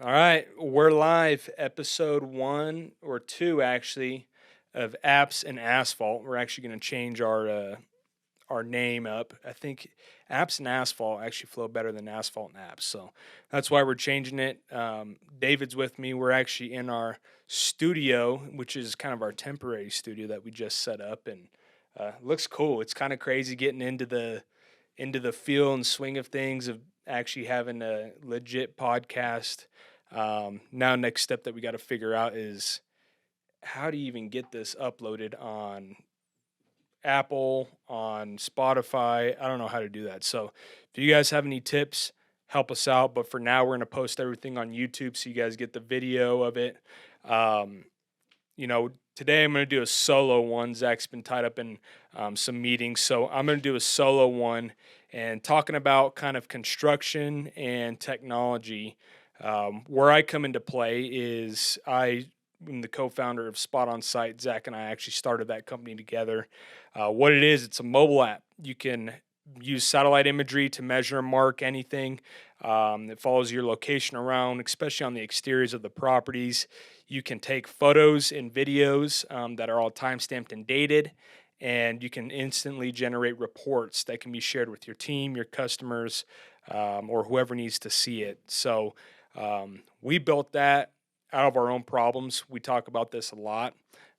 All right, we're live, episode 1 or 2, actually, of Apps and Asphalt. We're actually going to change our name up. I think Apps and Asphalt actually flow better than Asphalt and Apps, so that's why we're changing it. David's with me. We're actually in our studio, which is kind of our temporary studio that we just set up, and looks cool. It's kind of crazy getting into the feel and swing of things of actually having a legit podcast. Now, next step that we got to figure out is how do you even get this uploaded on Apple, on Spotify? I don't know how to do that. So, if you guys have any tips, help us out. But for now, we're going to post everything on YouTube so you guys get the video of it. Um, Today I'm going to do a solo one. Zach's been tied up in some meetings, so I'm going to do a solo one and talking about kind of construction and technology. Where I come into play is I'm the co-founder of Spot on Site. Zach and I actually started that company together. What it is, it's a mobile app. You can use satellite imagery to measure and mark anything. It follows your location around, especially on the exteriors of the properties. You can take photos and videos that are all time-stamped and dated, and you can instantly generate reports that can be shared with your team, your customers, or whoever needs to see it. So we built that out of our own problems. We talk about this a lot,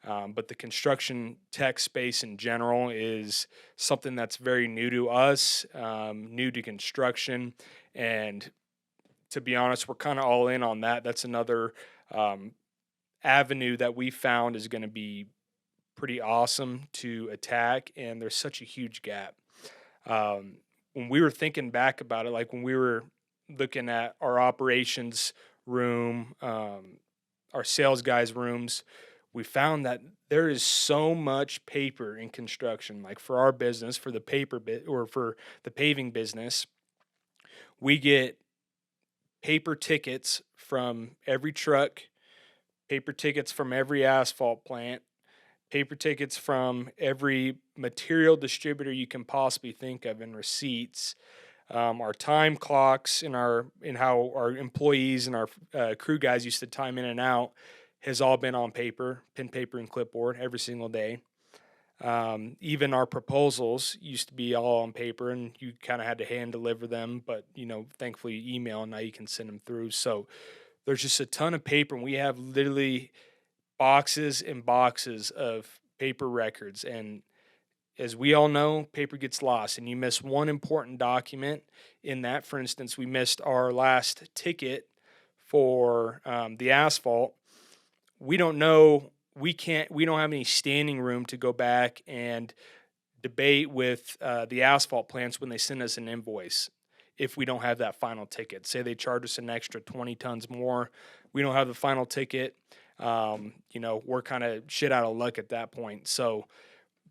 but the construction tech space in general is something that's very new to us, new to construction, and to be honest, we're kind of all in on that. That's another um, avenue that we found is going to be pretty awesome to attack, and there's such a huge gap. When we were thinking back about it, like when we were looking at our operations room, our sales guys' rooms, we found that there is so much paper in construction. Like for our business, for the paper bit or for the paving business, we get paper tickets from every truck, paper tickets from every asphalt plant, paper tickets from every material distributor you can possibly think of, and receipts. Our time clocks in how our employees and our crew guys used to time in and out has all been on paper, pen, paper, and clipboard every single day. Even our proposals used to be all on paper, and you kind of had to hand deliver them. But thankfully, email, and now you can send them through. So there's just a ton of paper, and we have literally boxes and boxes of paper records. And as we all know, paper gets lost, and you miss one important document in that. For instance, we missed our last ticket for the asphalt. We don't know. We don't have any standing room to go back and debate with the asphalt plants when they send us an invoice. If we don't have that final ticket, say they charge us an extra 20 tons more, we don't have the final ticket. We're kind of shit out of luck at that point. So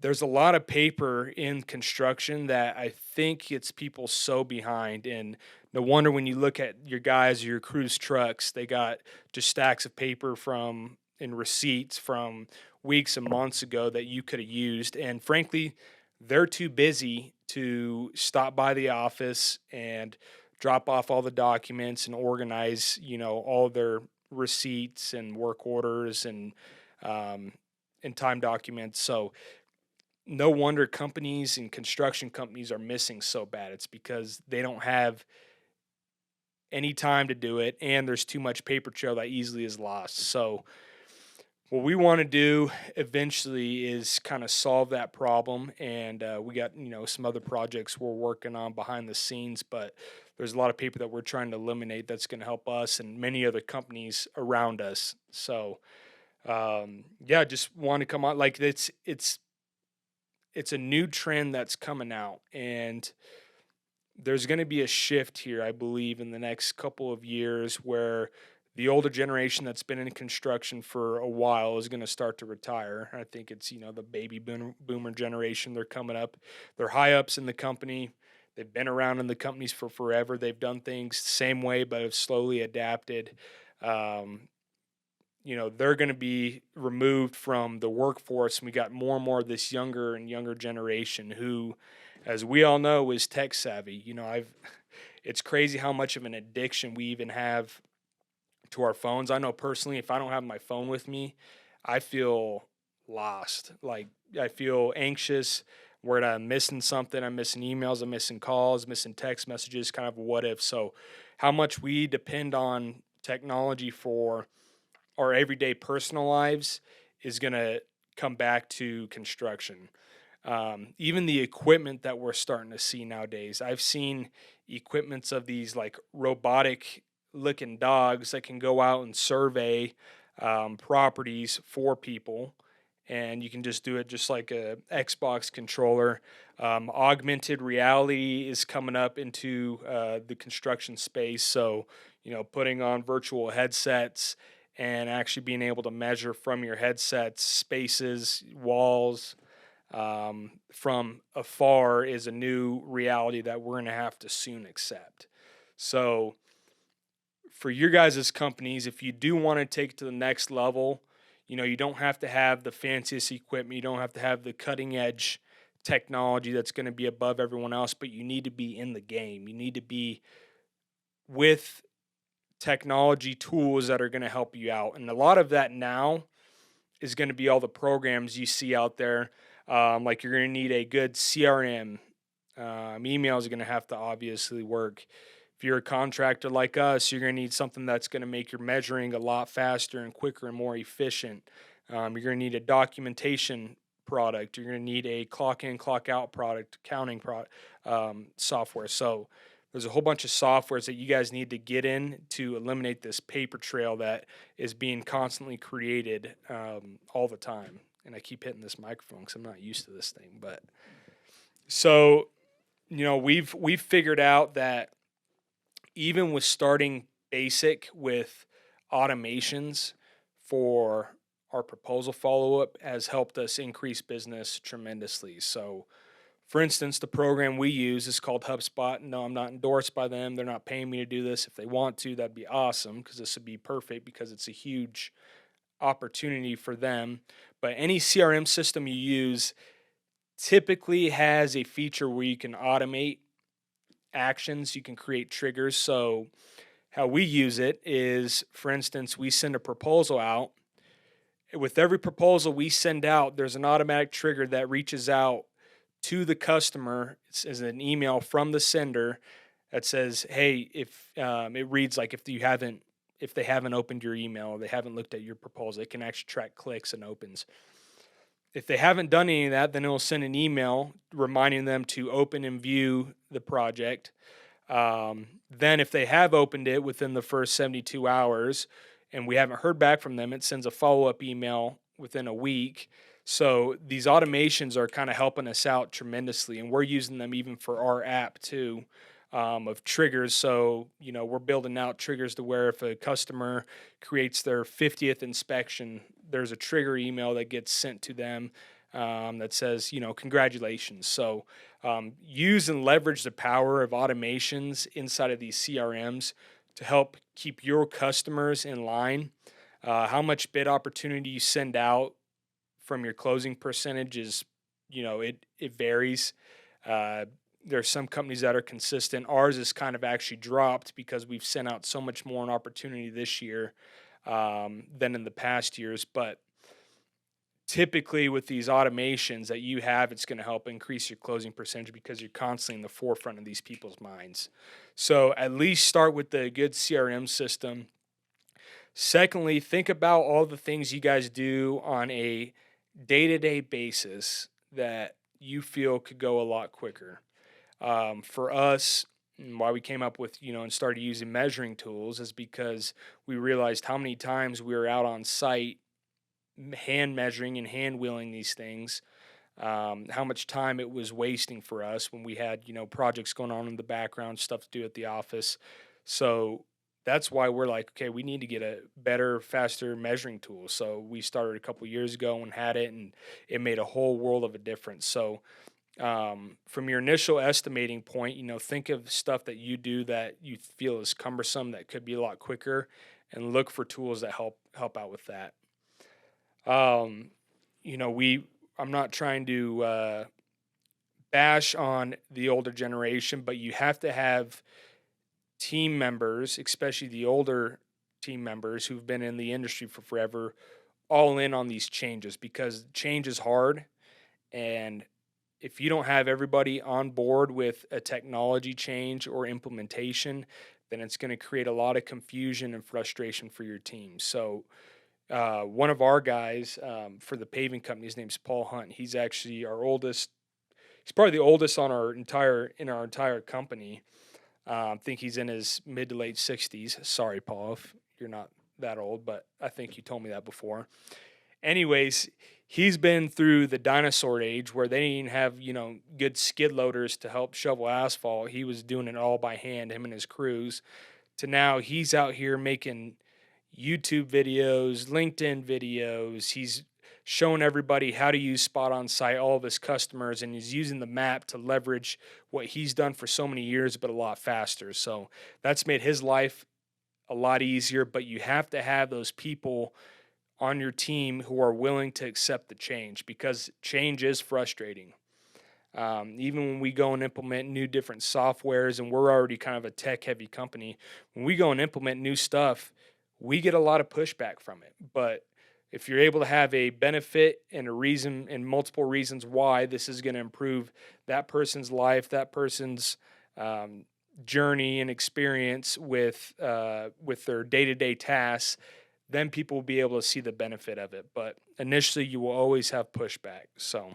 there's a lot of paper in construction that I think gets people so behind. And no wonder when you look at your guys, your crew's trucks, they got just stacks of paper and receipts from weeks and months ago that you could have used. And frankly, they're too busy to stop by the office and drop off all the documents and organize, all their receipts and work orders and time documents. So no wonder companies and construction companies are missing so bad. It's because they don't have any time to do it, and there's too much paper trail that easily is lost. So what we want to do eventually is kind of solve that problem, and we got some other projects we're working on behind the scenes, but there's a lot of paper that we're trying to eliminate that's going to help us and many other companies around us. So just want to come on, like it's a new trend that's coming out, and there's going to be a shift here, I believe, in the next couple of years where the older generation that's been in construction for a while is going to start to retire. I think it's, the baby boomer generation. They're coming up. They're high ups in the company. They've been around in the companies for forever. They've done things the same way, but have slowly adapted. They're going to be removed from the workforce. And we got more and more of this younger and younger generation who, as we all know, is tech savvy. It's crazy how much of an addiction we even have to our phones. I know personally, if I don't have my phone with me, I feel lost. Like I feel anxious, worried I'm missing something. I'm missing emails, I'm missing calls, missing text messages, kind of a what if. So, how much we depend on technology for our everyday personal lives is going to come back to construction. Even the equipment that we're starting to see nowadays, I've seen equipments of these like robotic looking dogs that can go out and survey properties for people. And you can just do it just like a Xbox controller. Augmented reality is coming up into the construction space. So, putting on virtual headsets and actually being able to measure from your headsets spaces, walls, from afar is a new reality that we're going to have to soon accept. So, for your guys' companies, if you do want to take it to the next level, you don't have to have the fanciest equipment, you don't have to have the cutting edge technology that's going to be above everyone else, but you need to be in the game. You need to be with technology tools that are going to help you out. And a lot of that now is going to be all the programs you see out there. Like you're going to need a good CRM. Emails are going to have to obviously work. If you're a contractor like us, you're going to need something that's going to make your measuring a lot faster and quicker and more efficient. You're going to need a documentation product. You're going to need a clock in, clock out product, accounting software. So there's a whole bunch of softwares that you guys need to get in to eliminate this paper trail that is being constantly created all the time. And I keep hitting this microphone because I'm not used to this thing. But so, we've figured out that even with starting basic with automations for our proposal follow-up has helped us increase business tremendously. So, for instance, the program we use is called HubSpot. No, I'm not endorsed by them. They're not paying me to do this. If they want to, that'd be awesome because this would be perfect because it's a huge opportunity for them. But any CRM system you use typically has a feature where you can automate actions, you can create triggers. So how we use it is, for instance, we send a proposal out. With every proposal we send out, there's an automatic trigger that reaches out to the customer. It's as an email from the sender that says, "Hey, if it reads like if they haven't opened your email or they haven't looked at your proposal, it can actually track clicks and opens. If they haven't done any of that, then it'll send an email reminding them to open and view the project. Then if they have opened it within the first 72 hours and we haven't heard back from them, it sends a follow-up email within a week. So these automations are kind of helping us out tremendously, and we're using them even for our app too, of triggers. So, we're building out triggers to where if a customer creates their 50th inspection, there's a trigger email that gets sent to them that says, congratulations. So use and leverage the power of automations inside of these CRMs to help keep your customers in line. How much bid opportunity you send out from your closing percentage is, it varies. There's some companies that are consistent. Ours is kind of actually dropped because we've sent out so much more an opportunity this year than in the past years. But typically with these automations that you have, it's going to help increase your closing percentage because you're constantly in the forefront of these people's minds. So at least start with the good CRM system. Secondly, think about all the things you guys do on a day-to-day basis that you feel could go a lot quicker. For us, and why we came up with, and started using measuring tools is because we realized how many times we were out on site hand measuring and hand wheeling these things, how much time it was wasting for us when we had, projects going on in the background, stuff to do at the office. So that's why we're like, okay, we need to get a better, faster measuring tool. So we started a couple years ago and had it, and it made a whole world of a difference. So from your initial estimating point, think of stuff that you do that you feel is cumbersome that could be a lot quicker, and look for tools that help out with that. I'm not trying to bash on the older generation, but you have to have team members, especially the older team members who've been in the industry for forever all in on these changes, because change is hard. And if you don't have everybody on board with a technology change or implementation, then it's going to create a lot of confusion and frustration for your team. So, one of our guys for the paving company, his name's Paul Hunt. He's actually our oldest. He's probably the oldest on our entire company. I think he's in his mid to late 60s. Sorry, Paul, if you're not that old, but I think you told me that before. Anyways, he's been through the dinosaur age where they didn't have, good skid loaders to help shovel asphalt. He was doing it all by hand, him and his crews, to now he's out here making YouTube videos, LinkedIn videos. He's showing everybody how to use Spot on Site, all of his customers, and he's using the map to leverage what he's done for so many years, but a lot faster. So that's made his life a lot easier, but you have to have those people on your team who are willing to accept the change, because change is frustrating. Even when we go and implement new different softwares, and we're already kind of a tech heavy company, when we go and implement new stuff, we get a lot of pushback from it. But if you're able to have a benefit and a reason and multiple reasons why this is going to improve that person's life, that person's journey and experience with their day-to-day tasks, then people will be able to see the benefit of it. But initially, you will always have pushback. So,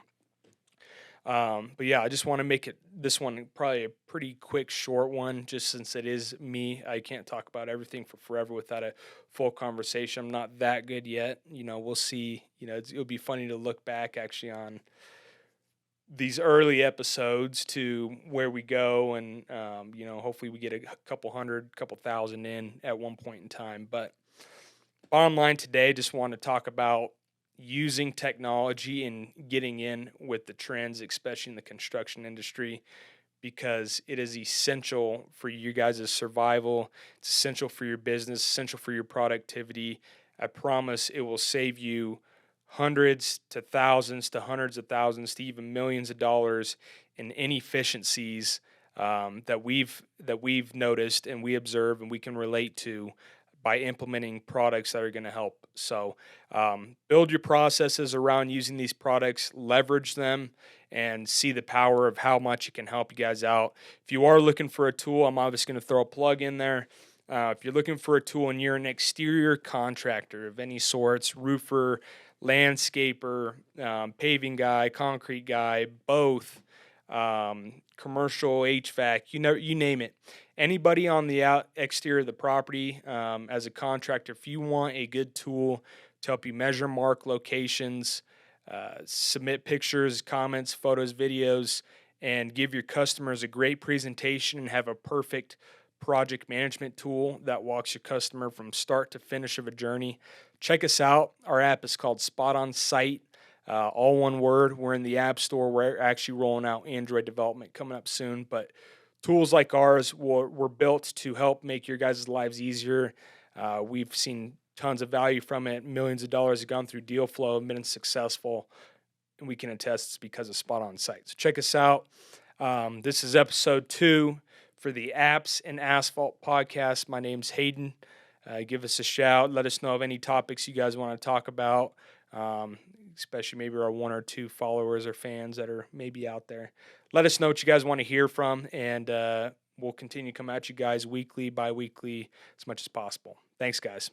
but yeah, I just want to make this one probably a pretty quick, short one, just since it is me. I can't talk about everything for forever without a full conversation. I'm not that good yet. We'll see. It'll be funny to look back actually on these early episodes to where we go, and hopefully we get a couple thousand in at one point in time. But bottom line today, just want to talk about using technology and getting in with the trends, especially in the construction industry, because it is essential for you guys' survival. It's essential for your business, essential for your productivity. I promise it will save you hundreds to thousands to hundreds of thousands to even millions of dollars in inefficiencies that we've noticed and we observe and we can relate to by implementing products that are going to help. So build your processes around using these products, leverage them, and see the power of how much it can help you guys out. If you are looking for a tool, I'm obviously going to throw a plug in there. If you're looking for a tool and you're an exterior contractor of any sorts, roofer, landscaper, paving guy, concrete guy, both, commercial HVAC, you name it. Anybody on the exterior of the property, as a contractor, if you want a good tool to help you measure, mark locations, submit pictures, comments, photos, videos, and give your customers a great presentation and have a perfect project management tool that walks your customer from start to finish of a journey, check us out. Our app is called Spot on Site. All one word. We're in the App Store. We're actually rolling out Android development coming up soon. But tools like ours were built to help make your guys' lives easier. We've seen tons of value from it. Millions of dollars have gone through deal flow and been successful. And we can attest it's because of Spot on Site. So check us out. This is episode 2 for the Apps and Asphalt podcast. My name's Hayden. Give us a shout. Let us know of any topics you guys want to talk about, especially maybe our 1 or 2 followers or fans that are maybe out there. Let us know what you guys want to hear from, and we'll continue to come at you guys weekly, bi-weekly, as much as possible. Thanks, guys.